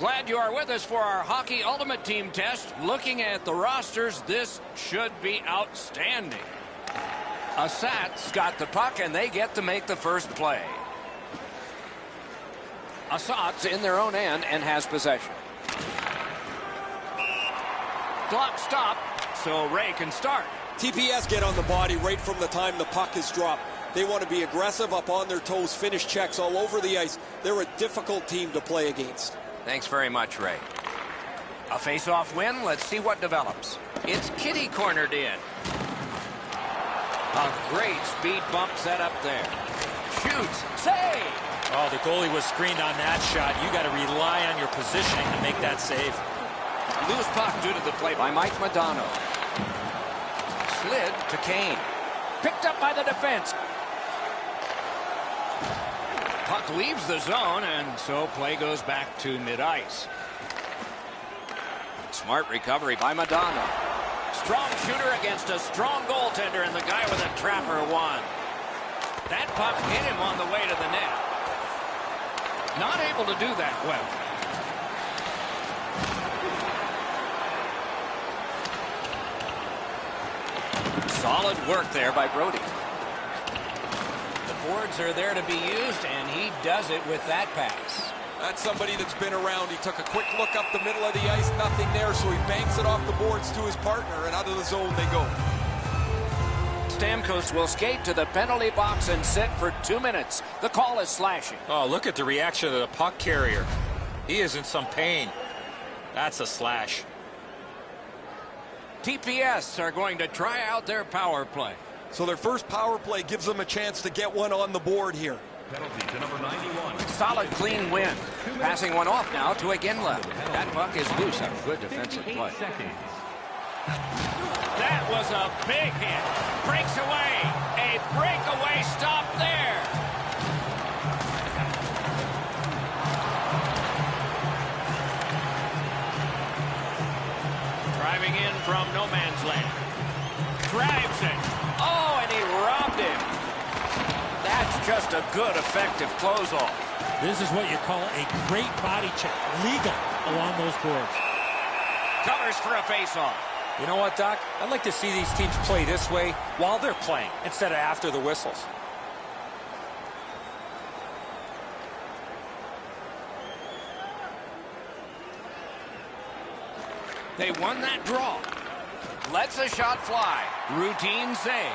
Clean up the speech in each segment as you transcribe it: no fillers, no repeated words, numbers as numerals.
Glad you are with us for our Hockey Ultimate Team test. Looking at the rosters, this should be outstanding. Assat's got the puck, and they get to make the first play. Assat's in their own end and has possession. Clock stop, so Ray can start. TPS get on the body right from the time the puck is dropped. They want to be aggressive, up on their toes, finish checks all over the ice. They're a difficult team to play against. Thanks very much, Ray. A face-off win. Let's see what develops. It's Kitty cornered in. A great speed bump set up there. Shoots. Save! Oh, the goalie was screened on that shot. You got to rely on your positioning to make that save. Loose puck due to the play by Mike Modano. Slid to Kane. Picked up by the defense. Puck leaves the zone, and so play goes back to mid-ice. Smart recovery by Modano. Strong shooter against a strong goaltender, and the guy with a trapper won. That puck hit him on the way to the net. Not able to do that well. Solid work there by Brody. The boards are there to be used, and he does it with that pass. That's somebody that's been around. He took a quick look up the middle of the ice, nothing there, so he banks it off the boards to his partner, and out of the zone they go. Stamkos will skate to the penalty box and sit for 2 minutes. The call is slashing. Oh, look at the reaction of the puck carrier. He is in some pain. That's a slash. TPS are going to try out their power play. So their first power play gives them a chance to get one on the board here. Penalty to number 91. Solid, clean win. Passing one off now to Iginla. That puck is loose. A good defensive play. That was a big hit. Breaks away. A breakaway stop there. Driving in from no man's land. Drives it. Oh, and he robbed him. That's just a good, effective close-off. This is what you call a great body check. Legal along those boards. Covers for a face-off. You know what, Doc? I'd like to see these teams play this way while they're playing instead of after the whistles. They won that draw. Lets a shot fly. Routine save.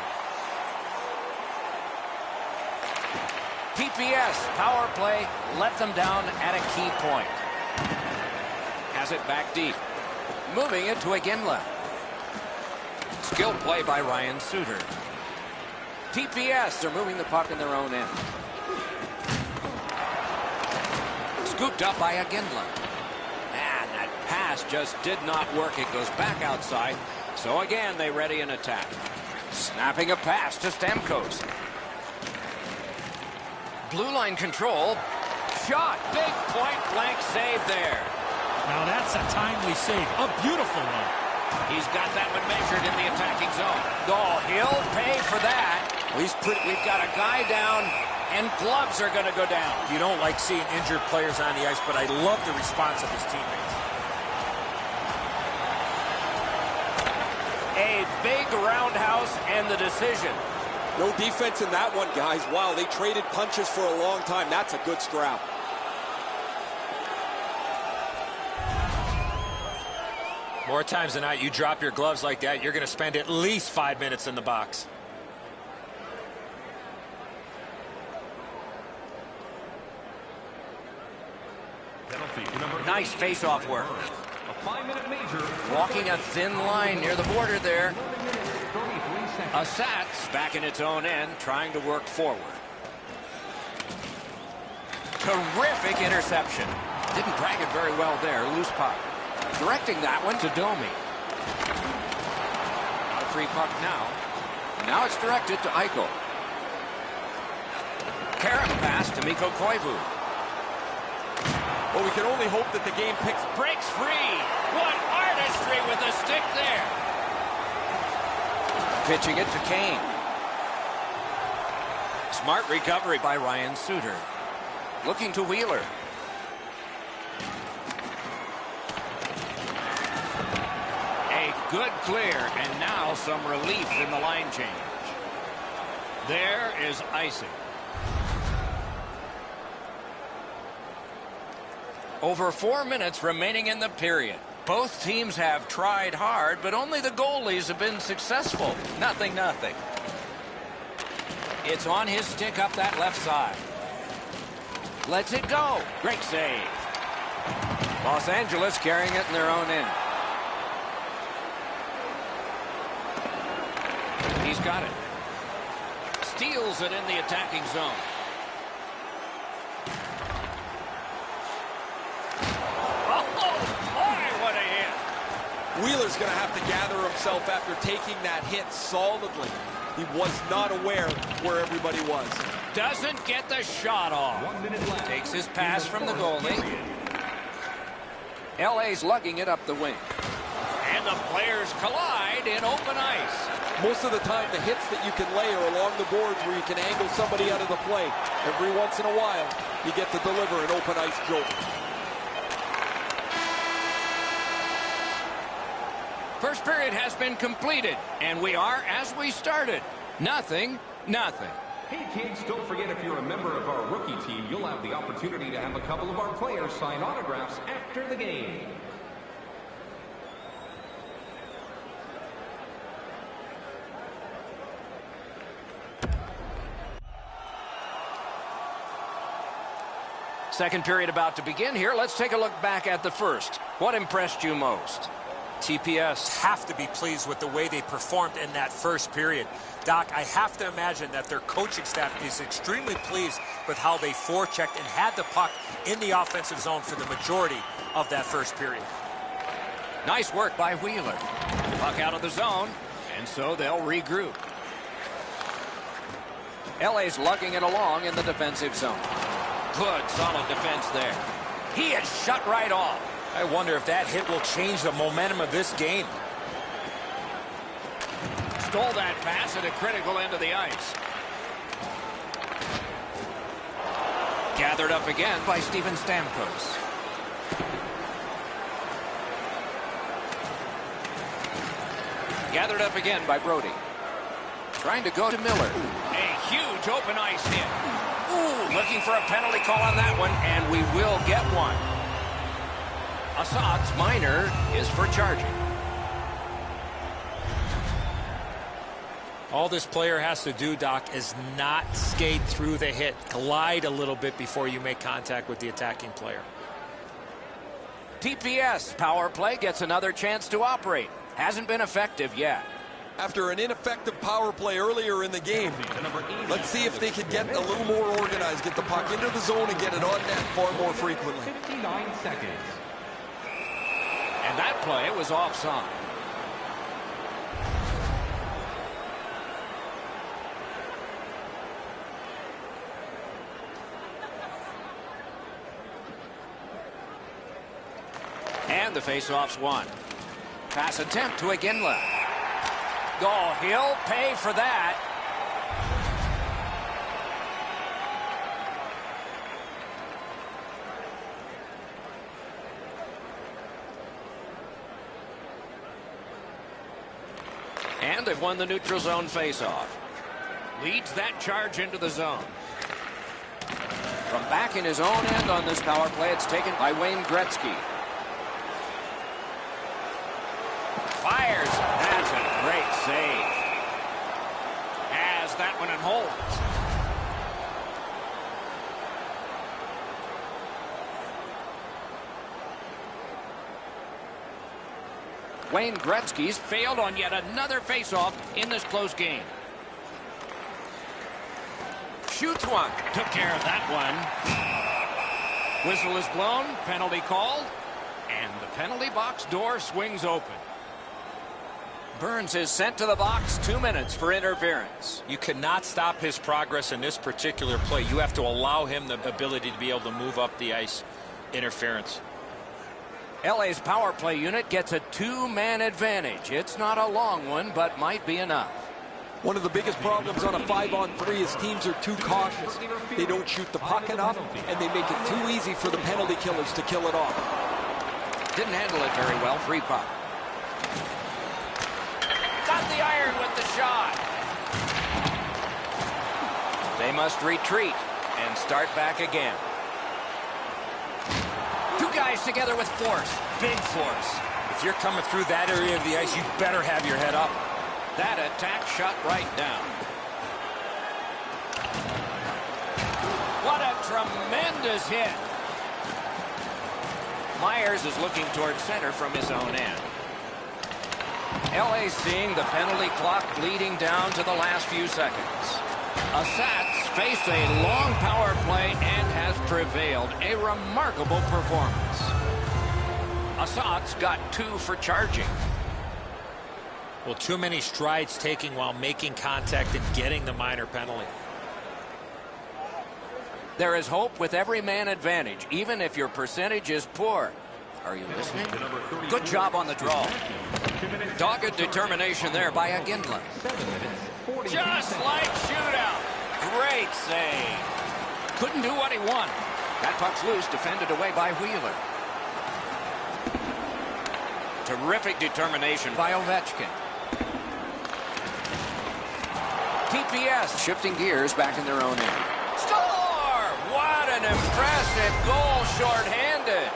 TPS power play let them down at a key point. Has it back deep. Moving it to Iginla. Skill play by Ryan Suter. TPS are moving the puck in their own end. Scooped up by Iginla. And that pass just did not work. It goes back outside. So again, they ready an attack. Snapping a pass to Stamkos. Blue line control. Shot. Big point blank save there. Now that's a timely save. A beautiful one. He's got that one measured in the attacking zone. Oh, he'll pay for that. We've got a guy down, and gloves are going to go down. You don't like seeing injured players on the ice, but I love the response of his teammates. A big roundhouse and the decision. No defense in that one, guys. Wow, they traded punches for a long time. That's a good scrap. More times than not, you drop your gloves like that, you're going to spend at least 5 minutes in the box. Nice face-off work. A 5-minute major. Walking a thin line near the border there. Assat's back in its own end, trying to work forward. Terrific interception. Didn't drag it very well there. Loose puck. Directing that one to Domi. A free puck now. Now it's directed to Eichel. Carrot pass to Mikko Koivu. Well, we can only hope that the game Breaks free. What artistry with the stick there. Pitching it to Kane. Smart recovery by Ryan Suter. Looking to Wheeler. Good clear, and now some relief in the line change. There is icing. Over 4 minutes remaining in the period. Both teams have tried hard, but only the goalies have been successful. 0-0. It's on his stick up that left side. Lets it go. Great save. Los Angeles carrying it in their own end. He's got it. Steals it in the attacking zone. Wheeler's going to have to gather himself after taking that hit solidly. He was not aware where everybody was. Doesn't get the shot off. 1 minute left. Takes his pass from the goalie. LA's lugging it up the wing. And the players collide in open ice. Most of the time, the hits that you can lay are along the boards where you can angle somebody out of the play. Every once in a while, you get to deliver an open ice jolt. First period has been completed, and we are as we started. 0-0. Hey kids, don't forget if you're a member of our rookie team, you'll have the opportunity to have a couple of our players sign autographs after the game. Second period about to begin here. Let's take a look back at the first. What impressed you most? TPS have to be pleased with the way they performed in that first period. Doc, I have to imagine that their coaching staff is extremely pleased with how they forechecked and had the puck in the offensive zone for the majority of that first period. Nice work by Wheeler. Puck out of the zone, and so they'll regroup. LA's lugging it along in the defensive zone. Good, solid defense there. He is shut right off. I wonder if that hit will change the momentum of this game. Stole that pass at a critical end of the ice. Gathered up again by Steven Stamkos. Gathered up again by Brody. Trying to go to Miller. A huge open ice hit. Ooh, looking for a penalty call on that one, and we will get one. Assad's minor is for charging. All this player has to do, Doc, is not skate through the hit. Glide a little bit before you make contact with the attacking player. TPS power play gets another chance to operate. Hasn't been effective yet. After an ineffective power play earlier in the game, let's see if they can get a little more organized, get the puck into the zone and get it on net far more frequently. 59 seconds. And that play was offside. And the faceoff's won. Pass attempt to Iginla. Oh, he'll pay for that. And they've won the neutral zone faceoff. Leads that charge into the zone. From back in his own end on this power play, it's taken by Wayne Gretzky. Fires. That's a great save. Has that one and holds. Wayne Gretzky's failed on yet another faceoff in this close game. Shoots one. Took care of that one. Whistle is blown. Penalty called. And the penalty box door swings open. Burns is sent to the box. 2 minutes for interference. You cannot stop his progress in this particular play. You have to allow him the ability to be able to move up the ice. Interference. LA's power play unit gets a 2-man advantage. It's not a long one, but might be enough. One of the biggest problems on a 5-on-3 is teams are too cautious. They don't shoot the puck enough, and they make it too easy for the penalty killers to kill it off. Didn't handle it very well. Free puck. must retreat and start back again. Two guys together with force. Big force. If you're coming through that area of the ice, you better have your head up. That attack shut right down. What a tremendous hit. Myers is looking toward center from his own end. LA seeing the penalty clock bleeding down to the last few seconds. Assats faced a long power play and has prevailed. A remarkable performance. Assats got 2 for charging. Well, too many strides taking while making contact and getting the minor penalty. There is hope with every man advantage, even if your percentage is poor. Are you listening? Good job on the draw. Dogged determination there by Aginla. Just like shootout. Great save. Couldn't do what he wanted. That puck's loose, defended away by Wheeler. Terrific determination by Ovechkin. TPS shifting gears back in their own end. Score! What an impressive goal shorthanded.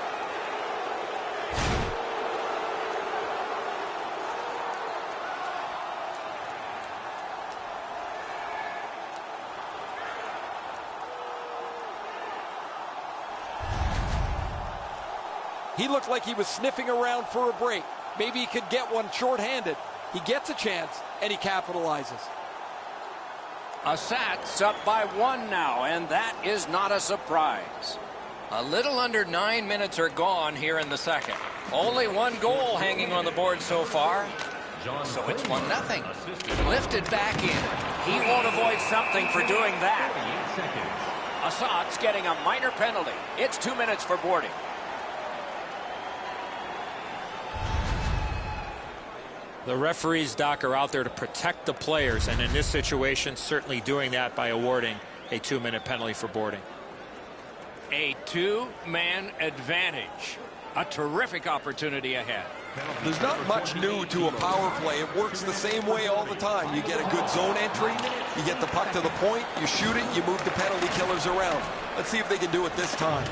He looked like he was sniffing around for a break. Maybe he could get one shorthanded. He gets a chance, and he capitalizes. Assats up by 1 now, and that is not a surprise. A little under 9 minutes are gone here in the second. Only 1 goal hanging on the board so far. So it's 1-0. Lifted back in. He won't avoid something for doing that. Assats getting a minor penalty. It's 2 minutes for boarding. The referees, Doc, are out there to protect the players, and in this situation, certainly doing that by awarding a 2-minute penalty for boarding. A 2-man advantage. A terrific opportunity ahead. There's not much new to a power play. It works the same way all the time. You get a good zone entry, you get the puck to the point, you shoot it, you move the penalty killers around. Let's see if they can do it this time.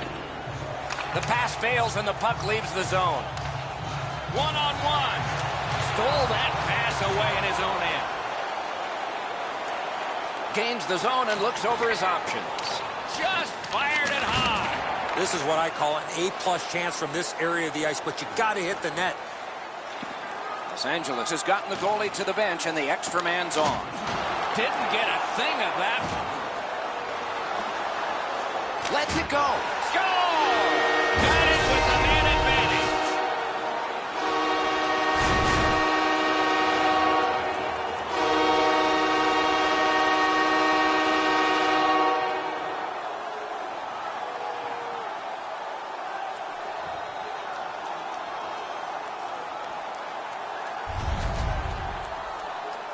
The pass fails and the puck leaves the zone. 1-on-1. Stole that pass away in his own end. Gains the zone and looks over his options. Just fired it high. This is what I call an A-plus chance from this area of the ice, but you got to hit the net. Los Angeles has gotten the goalie to the bench, and the extra man's on. Didn't get a thing of that. Lets it go. Score! Got it with the man advantage.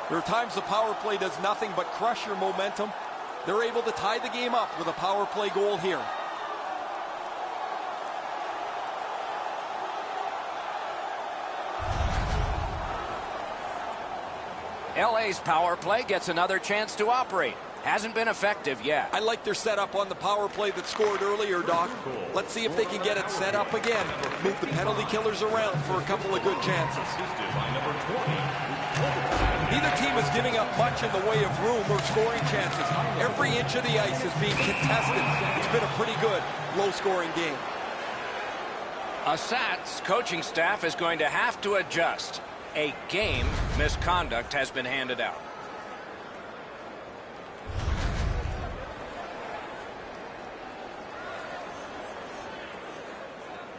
There are times the power play does nothing but crush your momentum. They're able to tie the game up with a power play goal here. LA's power play gets another chance to operate. Hasn't been effective yet. I like their setup on the power play that scored earlier, Doc. Let's see if they can get it set up again. Move the penalty killers around for a couple of good chances. Neither team is giving up much in the way of room or scoring chances. Every inch of the ice is being contested. It's been a pretty good, low-scoring game. Assat's coaching staff is going to have to adjust. A game misconduct has been handed out.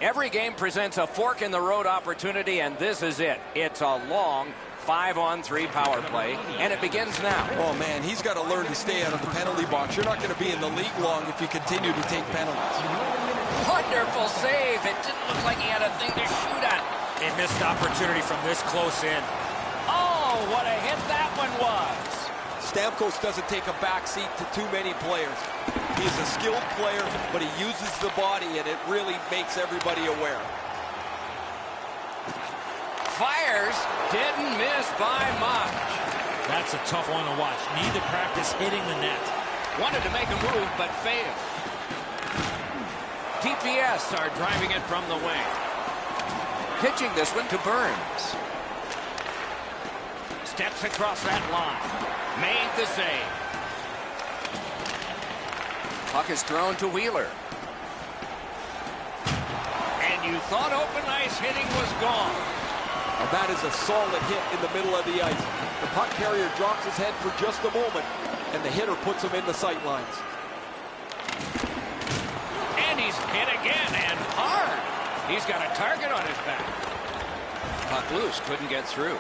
Every game presents a fork-in-the-road opportunity, and this is it. It's a long 5-on-3 power play, and it begins now. Oh, man, he's got to learn to stay out of the penalty box. You're not going to be in the league long if you continue to take penalties. Wonderful save. It didn't look like he had a thing to shoot at. A missed opportunity from this close in. Oh, what a hit that one was. Stamkos doesn't take a backseat to too many players. He's a skilled player, but he uses the body, and it really makes everybody aware. Fires, didn't miss by much. That's a tough one to watch. Need to practice hitting the net. Wanted to make a move, but failed. DPS are driving it from the wing. Pitching this one to Burns. Steps across that line. Made the save. Puck is thrown to Wheeler. And you thought open ice hitting was gone. Now that is a solid hit in the middle of the ice. The puck carrier drops his head for just a moment, and the hitter puts him in the sight lines. And he's hit again, and hard. He's got a target on his back. Puck loose, couldn't get through.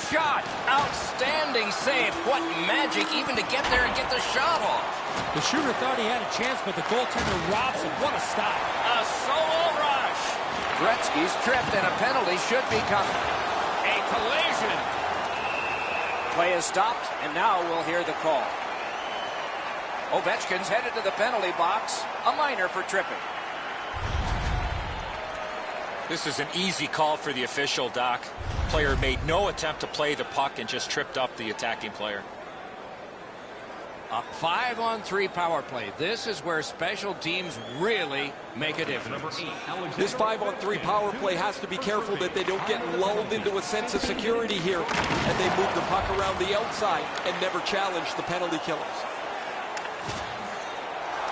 Shot, outstanding save. What magic even to get there and get the shot off. The shooter thought he had a chance, but the goaltender robs him. What a stop. A solo rush. Gretzky's tripped, and a penalty should be coming. A collision. Play is stopped, and now we'll hear the call. Ovechkin's headed to the penalty box. A minor for tripping. This is an easy call for the official, Doc. Player made no attempt to play the puck and just tripped up the attacking player. A 5-on-3 power play. This is where special teams really make a difference. This 5-on-3 power play has to be careful that they don't get lulled into a sense of security here, and they move the puck around the outside and never challenge the penalty killers.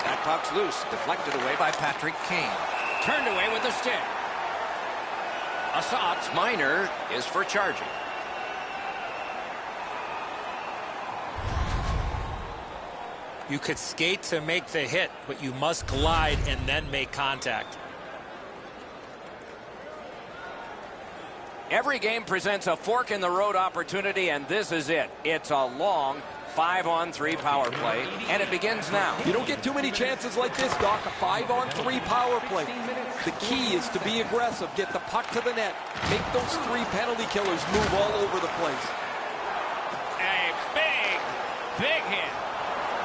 That puck's loose, deflected away by Patrick Kane. Turned away with the stick. Assad's minor is for charging. You could skate to make the hit, but you must glide and then make contact. Every game presents a fork-in-the-road opportunity, and this is it. It's a long 5-on-3 power play, and it begins now. You don't get too many chances like this, Doc. A 5-on-3 power play. The key is to be aggressive, get the puck to the net, make those 3 penalty killers move all over the place. A big hit.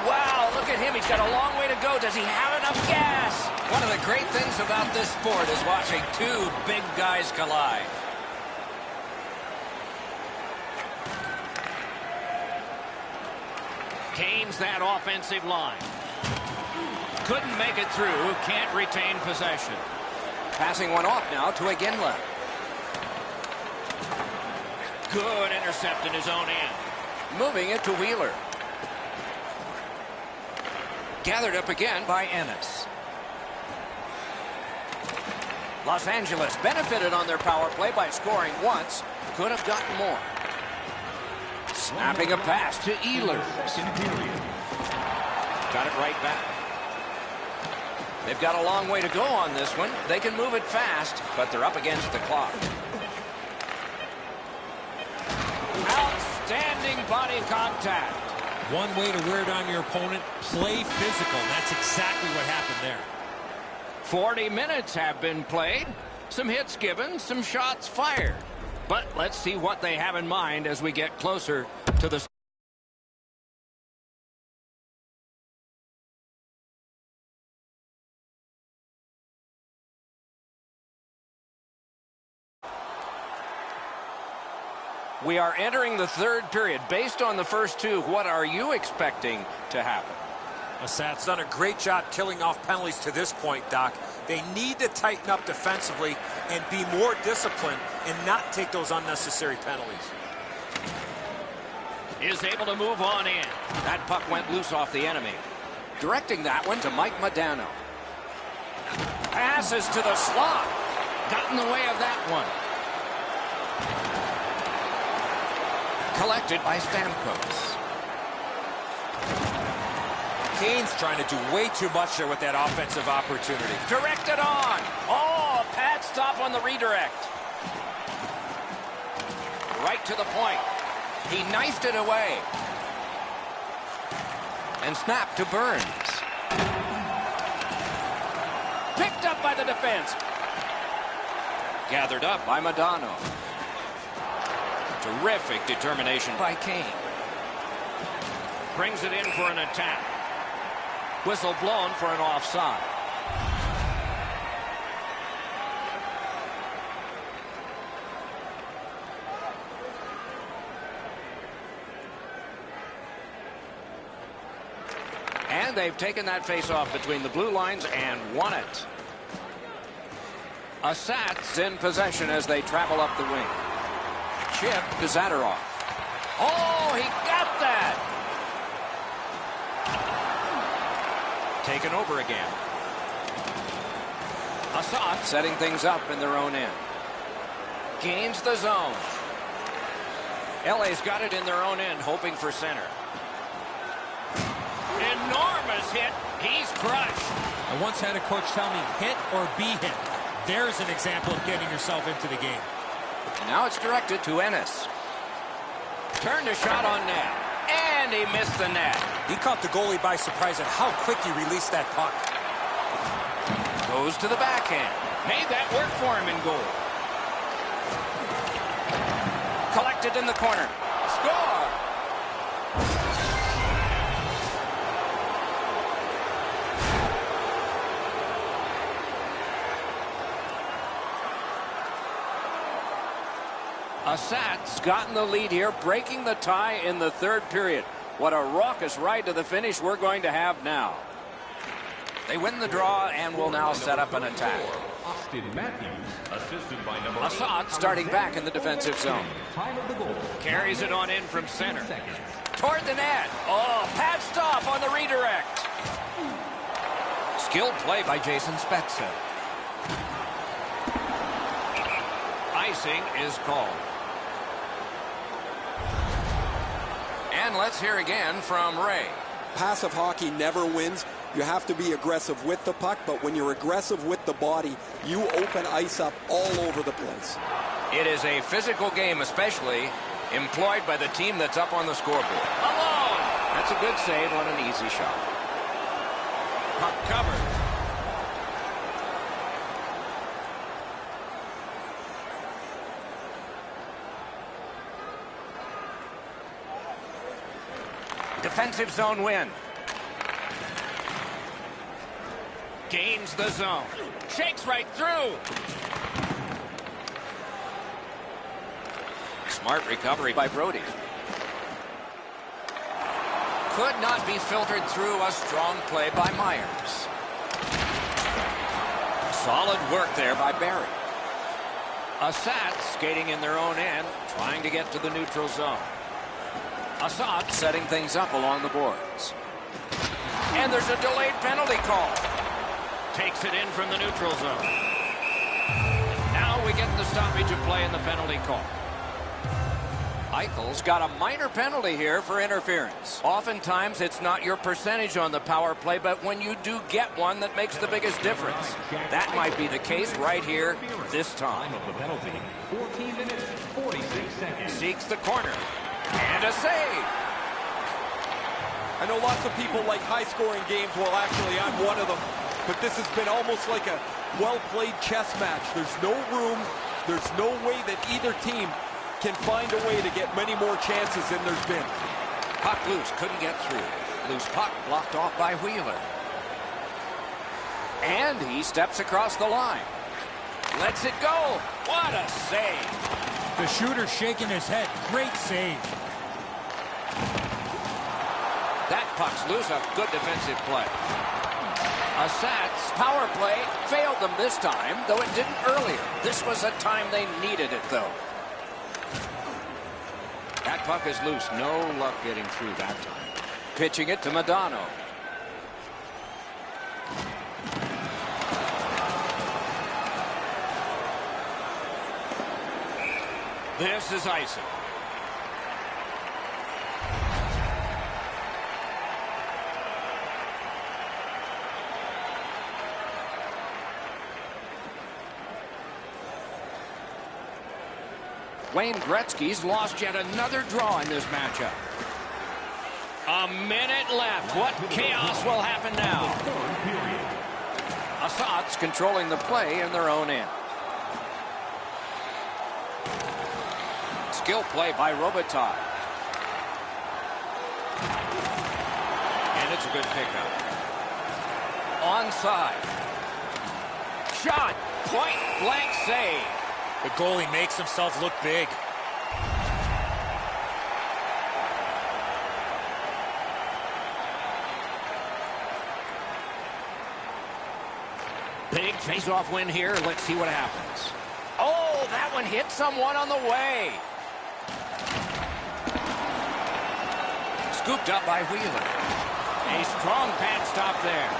Wow, look at him. He's got a long way to go. Does he have enough gas? One of the great things about this sport is watching 2 big guys collide. Gains that offensive line. Couldn't make it through. Can't retain possession. Passing one off now to Iginla. Good intercept in his own end. Moving it to Wheeler. Gathered up again by Ennis. Los Angeles benefited on their power play by scoring once. Could have gotten more. Snapping a pass to Ehlers. Got it right back. They've got a long way to go on this one. They can move it fast, but they're up against the clock. Outstanding body contact. One way to wear down your opponent, play physical. That's exactly what happened there. 40 minutes have been played. Some hits given, some shots fired. But let's see what they have in mind as we get closer to the... We are entering the third period. Based on the first 2, what are you expecting to happen? Assad's done a great job killing off penalties to this point, Doc. They need to tighten up defensively and be more disciplined and not take those unnecessary penalties. Is able to move on in. That puck went loose off the enemy. Directing that one to Mike Modano. Passes to the slot. Got in the way of that one. Collected by Stamkos. Kane's trying to do way too much there with that offensive opportunity. Directed on. Oh, a pad stop on the redirect. Right to the point. He knifed it away. And snapped to Burns. Picked up by the defense. Gathered up by Modano. Terrific determination by Kane. Brings it in for an attack. Whistle blown for an offside. And they've taken that face-off between the blue lines and won it. Assat's in possession as they travel up the wing. Chip to Zadorov. Oh, he got that! Taken over again. Assat setting things up in their own end. Gains the zone. LA's got it in their own end, hoping for center. Enormous hit. He's crushed. I once had a coach tell me, hit or be hit. There's an example of getting yourself into the game. And now it's directed to Ennis. Turned a shot on net. And he missed the net. He caught the goalie by surprise at how quick he released that puck. Goes to the backhand. Made that work for him in goal. Collected in the corner. Score! Assat's gotten the lead here, breaking the tie in the third period. What a raucous ride to the finish we're going to have now. They win the draw and will now set up an attack. Assat starting back in the defensive zone. Carries it on in from center. Toward the net. Oh, pad stop on the redirect. Skilled play by Jason Spezza. Icing is called. And let's hear again from Ray. Passive hockey never wins. You have to be aggressive with the puck, but when you're aggressive with the body, you open ice up all over the place. It is a physical game, especially employed by the team that's up on the scoreboard. Alone! That's a good save on an easy shot. Puck covered. Defensive zone win. Gains the zone. Shakes right through. Smart recovery by Brody. Could not be filtered through. A strong play by Myers. Solid work there by Barry. Assat skating in their own end, trying to get to the neutral zone. Assat setting things up along the boards. And there's a delayed penalty call. Takes it in from the neutral zone. Now we get the stoppage of play in the penalty call. Eichel's got a minor penalty here for interference. Oftentimes it's not your percentage on the power play, but when you do get one, that makes the biggest difference. That might be the case right here this time. 14 minutes, 46 seconds. Seeks the corner. And a save. I know lots of people like high-scoring games. Well, actually, I'm one of them. But this has been almost like a well-played chess match. There's no room. There's no way that either team can find a way to get many more chances than there's been. Puck loose, couldn't get through. Loose puck blocked off by Wheeler. And he steps across the line. Lets it go. What a save. The shooter shaking his head. Great save. That puck's loose. A good defensive play. Assat's power play failed them this time, though it didn't earlier. This was a time they needed it, though. That puck is loose. No luck getting through that time. Pitching it to Madonna. This is icing. Wayne Gretzky's lost yet another draw in this matchup. A minute left. What chaos will happen now? Assat's controlling the play in their own end. Skill play by Robitaille. And it's a good pickup. Onside. Shot. Point blank save. The goalie makes himself look big. Big face-off win here. Let's see what happens. Oh, that one hit someone on the way. Scooped up by Wheeler. A strong pad stop there.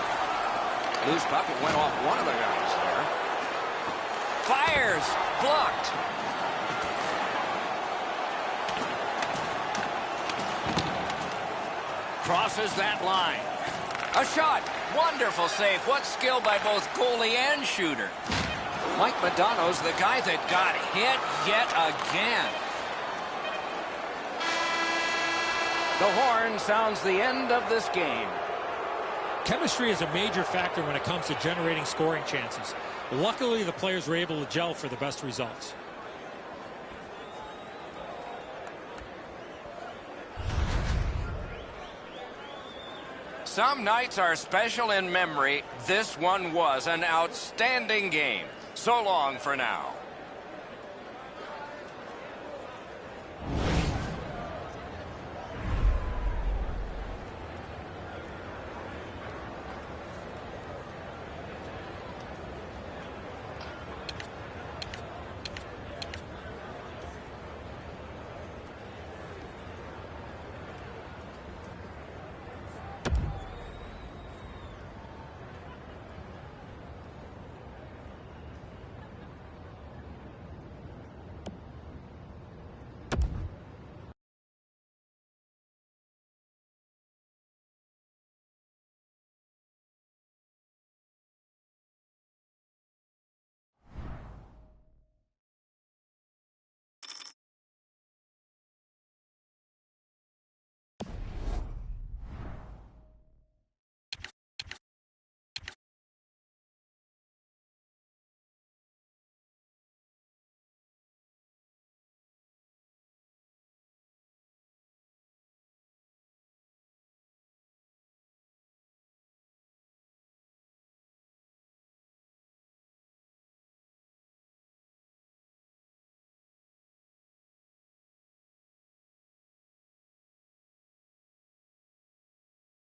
Loose puck. It went off one of the guys there. Fires. Blocked. Crosses that line. A shot. Wonderful save. What skill by both goalie and shooter. Mike Modano's the guy that got hit yet again. The horn sounds the end of this game. Chemistry is a major factor when it comes to generating scoring chances. Luckily, the players were able to gel for the best results. Some nights are special in memory. This one was an outstanding game. So long for now.